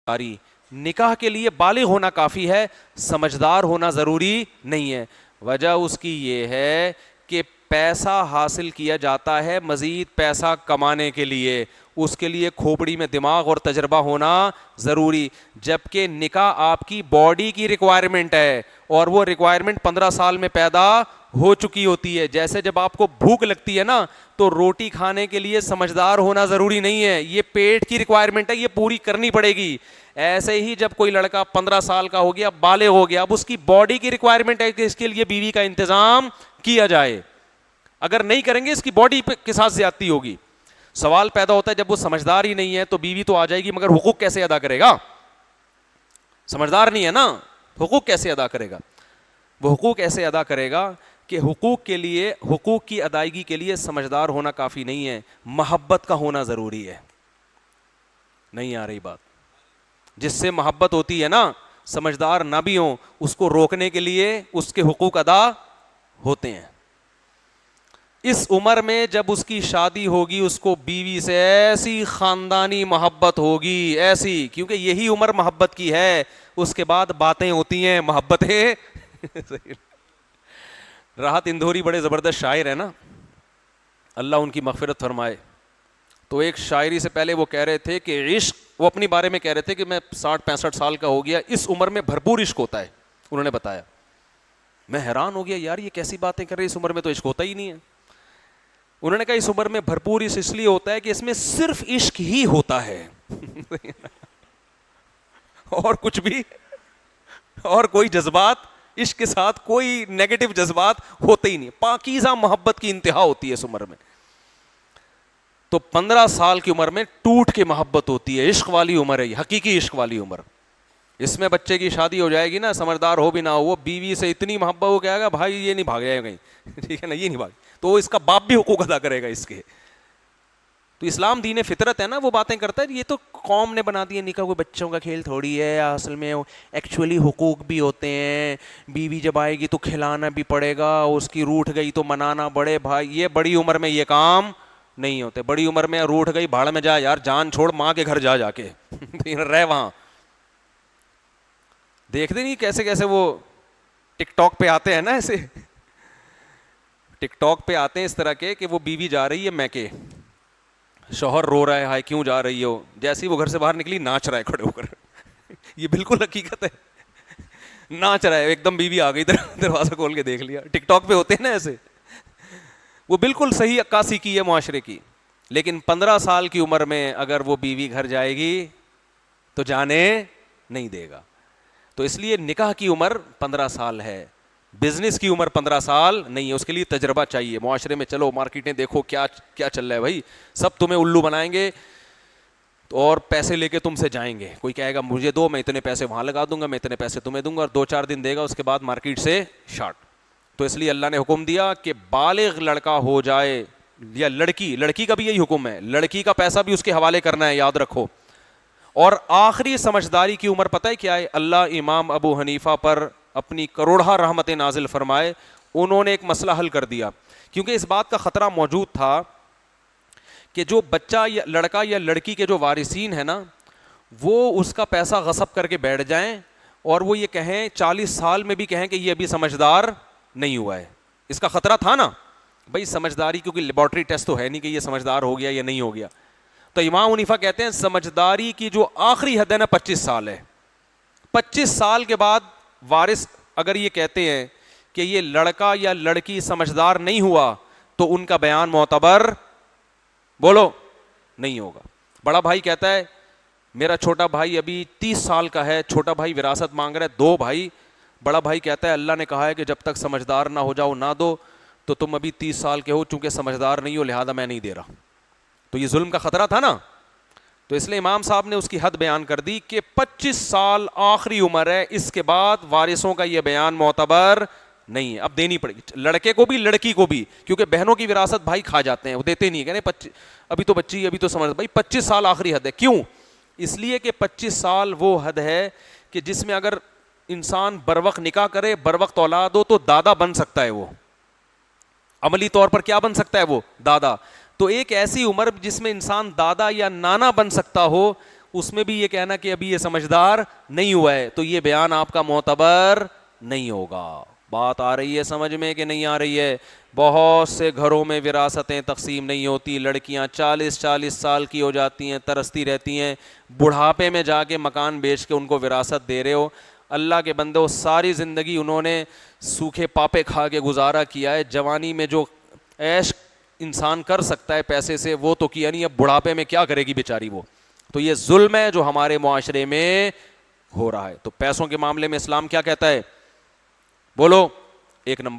آ رہی. نکاح کے لیے بالغ ہونا کافی ہے, سمجھدار ہونا ضروری نہیں ہے. وجہ اس کی یہ ہے کہ پیسہ حاصل کیا جاتا ہے مزید پیسہ کمانے کے لیے, اس کے لیے کھوپڑی میں دماغ اور تجربہ ہونا ضروری, جبکہ نکاح آپ کی باڈی کی ریکوائرمنٹ ہے اور وہ ریکوائرمنٹ 15 سال میں پیدا ہو چکی ہوتی ہے. جیسے جب آپ کو بھوک لگتی ہے نا تو روٹی کھانے کے لیے سمجھدار ہونا ضروری نہیں ہے, یہ پیٹ کی ریکوائرمنٹ ہے, یہ پوری کرنی پڑے گی. ایسے ہی جب کوئی لڑکا 15 سال کا ہو گیا, بالغ ہو گیا, اب اس کی باڈی کی ریکوائرمنٹ ہے کہ اس کے لیے بیوی کا انتظام کیا جائے. اگر نہیں کریں گے اس کی باڈی کے ساتھ زیادتی ہوگی. سوال پیدا ہوتا ہے جب وہ سمجھدار ہی نہیں ہے تو بیوی تو آ جائے گی مگر حقوق کیسے ادا کرے گا؟ سمجھدار نہیں ہے نا, حقوق کیسے ادا کرے گا؟ وہ حقوق ایسے ادا کرے گا کہ حقوق کے لیے, حقوق کی ادائیگی کے لیے سمجھدار ہونا کافی نہیں ہے, محبت کا ہونا ضروری ہے. نہیں آ رہی بات؟ جس سے محبت ہوتی ہے نا, سمجھدار نہ بھی ہوں, اس کو روکنے کے لیے اس کے حقوق ادا ہوتے ہیں. اس عمر میں جب اس کی شادی ہوگی اس کو بیوی سے ایسی خاندانی محبت ہوگی, ایسی, کیونکہ یہی عمر محبت کی ہے. اس کے بعد باتیں ہوتی ہیں, محبتیں. راحت اندھوری بڑے زبردست شاعر ہے نا, اللہ ان کی مغفرت فرمائے. تو ایک شاعری سے پہلے وہ کہہ رہے تھے کہ عشق, وہ اپنی بارے میں کہہ رہے تھے کہ میں 60-65 سال کا ہو گیا, اس عمر میں بھرپور عشق ہوتا ہے. انہوں نے بتایا, میں حیران ہو گیا, یار یہ کیسی باتیں کر رہے, اس عمر میں تو عشق ہوتا ہی نہیں ہے. انہوں نے کہا اس عمر میں بھرپور عشق اس لیے ہوتا ہے کہ اس میں صرف عشق ہی ہوتا ہے اور کچھ بھی, اور کوئی جذبات, عشق کے ساتھ کوئی نیگیٹو جذبات ہوتے ہی نہیں. پاکیزہ محبت کی انتہا ہوتی ہے اس عمر میں. تو 15 سال کی عمر میں ٹوٹ کے محبت ہوتی ہے, عشق والی عمر ہے یہ, حقیقی عشق والی عمر. اس میں بچے کی شادی ہو جائے گی نا, سمجھدار ہو بھی نہ ہو, وہ بیوی سے اتنی محبت ہو کہے گا بھائی یہ نہیں بھاگ جائے گا کہیں, ٹھیک ہے نا, یہ نہیں بھاگ, تو اس کا باپ بھی حقوق ادا کرے گا اس کے. تو اسلام دین فطرت ہے نا, وہ باتیں کرتا ہے. یہ تو قوم نے بنا دی ہے نکاح, کوئی بچوں کا کھیل تھوڑی ہے, اصل میں ایکچولی حقوق بھی ہوتے ہیں. بیوی جب آئے گی تو کھلانا بھی پڑے گا, اس کی روٹھ گئی تو منانا پڑے. بھائی یہ بڑی عمر میں یہ کام نہیں ہوتے. بڑی عمر میں روٹھ گئی, بھاڑ میں جا یار, جان چھوڑ, ماں کے گھر جا کے رہ وہاں. دیکھتے نہیں کیسے کیسے وہ ٹک ٹاک پہ آتے ہیں نا, ایسے ٹک ٹاک پہ آتے ہیں اس طرح کے کہ وہ بیوی جا رہی ہے میکے, شوہر رو رہا ہے, ہائے کیوں جا رہی ہو, جیسے ہی وہ گھر سے باہر نکلی ناچ رہا ہے کھڑے ہو کر. یہ بالکل حقیقت ہے, ناچ رہا ہے ایک دم, بیوی آ گئی دروازہ کھول کے دیکھ لیا. ٹک ٹاک پہ ہوتے ہیں نا ایسے, وہ بالکل صحیح عکاسی کی ہے معاشرے کی. لیکن 15 سال کی عمر میں اگر وہ بیوی گھر جائے گی تو جانے نہیں دے گا. تو اس لیے نکاح کی عمر 15 سال ہے, بزنس کی عمر 15 سال نہیں ہے. اس کے لیے تجربہ چاہیے. معاشرے میں چلو, مارکیٹیں دیکھو کیا کیا چل رہا ہے بھائی, سب تمہیں الو بنائیں گے اور پیسے لے کے تم سے جائیں گے. کوئی کہے گا مجھے دو, میں اتنے پیسے وہاں لگا دوں گا, میں اتنے پیسے تمہیں دوں گا, اور 2-4 دن دے گا, اس کے بعد مارکیٹ سے شارٹ. تو اس لیے اللہ نے حکم دیا کہ بالغ لڑکا ہو جائے یا لڑکی, لڑکی کا بھی یہی حکم ہے, لڑکی کا پیسہ بھی اس کے حوالے کرنا ہے, یاد رکھو. اور آخری سمجھداری کی عمر پتہ ہے کیا ہے؟ اللہ امام ابو حنیفہ پر اپنی کروڑہ رحمتیں نازل فرمائے, انہوں نے ایک مسئلہ حل کر دیا. کیونکہ اس بات کا خطرہ موجود تھا کہ جو بچہ یا لڑکا یا لڑکی کے جو وارثین ہیں نا, وہ اس کا پیسہ غصب کر کے بیٹھ جائیں اور وہ یہ کہیں 40 سال میں بھی کہیں کہ یہ ابھی سمجھدار نہیں ہوا ہے. اس کا خطرہ تھا نا بھائی, سمجھداری, کیونکہ لیبارٹری ٹیسٹ تو ہے نہیں کہ یہ سمجھدار ہو گیا یا نہیں ہو گیا. تو امام حنیفہ کہتے ہیں سمجھداری کی جو آخری حد ہے نا 25 سال ہے. 25 سال کے بعد وارث اگر یہ کہتے ہیں کہ یہ لڑکا یا لڑکی سمجھدار نہیں ہوا تو ان کا بیان معتبر بولو نہیں ہوگا. بڑا بھائی کہتا ہے میرا چھوٹا بھائی ابھی 30 سال کا ہے, چھوٹا بھائی وراثت مانگ رہا ہے, 2 بھائی. بڑا بھائی کہتا ہے اللہ نے کہا ہے کہ جب تک سمجھدار نہ ہو جاؤ نہ دو, تو تم ابھی 30 سال کے ہو, چونکہ سمجھدار نہیں ہو لہذا میں نہیں دے رہا. تو یہ ظلم کا خطرہ تھا نا. تو اس لیے امام صاحب نے اس کی حد بیان کر دی کہ 25 سال آخری عمر ہے, اس کے بعد وارثوں کا یہ بیان معتبر نہیں ہے. اب دینی پڑے گی لڑکے کو بھی لڑکی کو بھی, کیونکہ بہنوں کی وراثت بھائی کھا جاتے ہیں, وہ دیتے نہیں, کہتے ابھی تو بچی, ابھی تو سمجھ. بھائی 25 سال آخری حد ہے. کیوں؟ اس لیے کہ 25 سال وہ حد ہے کہ جس میں اگر انسان بر وقت نکاح کرے, بر وقت اولاد ہو, تو دادا بن سکتا ہے. وہ عملی طور پر کیا بن سکتا ہے؟ وہ دادا. تو ایک ایسی عمر جس میں انسان دادا یا نانا بن سکتا ہو, اس میں بھی یہ کہنا کہ ابھی یہ سمجھدار نہیں ہوا ہے, تو یہ بیان آپ کا معتبر نہیں ہوگا. بات آ رہی ہے سمجھ میں کہ نہیں آ رہی ہے؟ بہت سے گھروں میں وراثتیں تقسیم نہیں ہوتی, لڑکیاں 40 سال کی ہو جاتی ہیں, ترستی رہتی ہیں, بڑھاپے میں جا کے مکان بیچ کے ان کو وراثت دے رہے ہو. اللہ کے بندو, ساری زندگی انہوں نے سوکھے پاپے کھا کے گزارا کیا ہے, جوانی میں جو عیش انسان کر سکتا ہے پیسے سے وہ تو کیا نہیں, اب بڑھاپے میں کیا کرے گی بیچاری وہ. تو یہ ظلم ہے جو ہمارے معاشرے میں ہو رہا ہے. تو پیسوں کے معاملے میں اسلام کیا کہتا ہے؟ بولو ایک نمبر.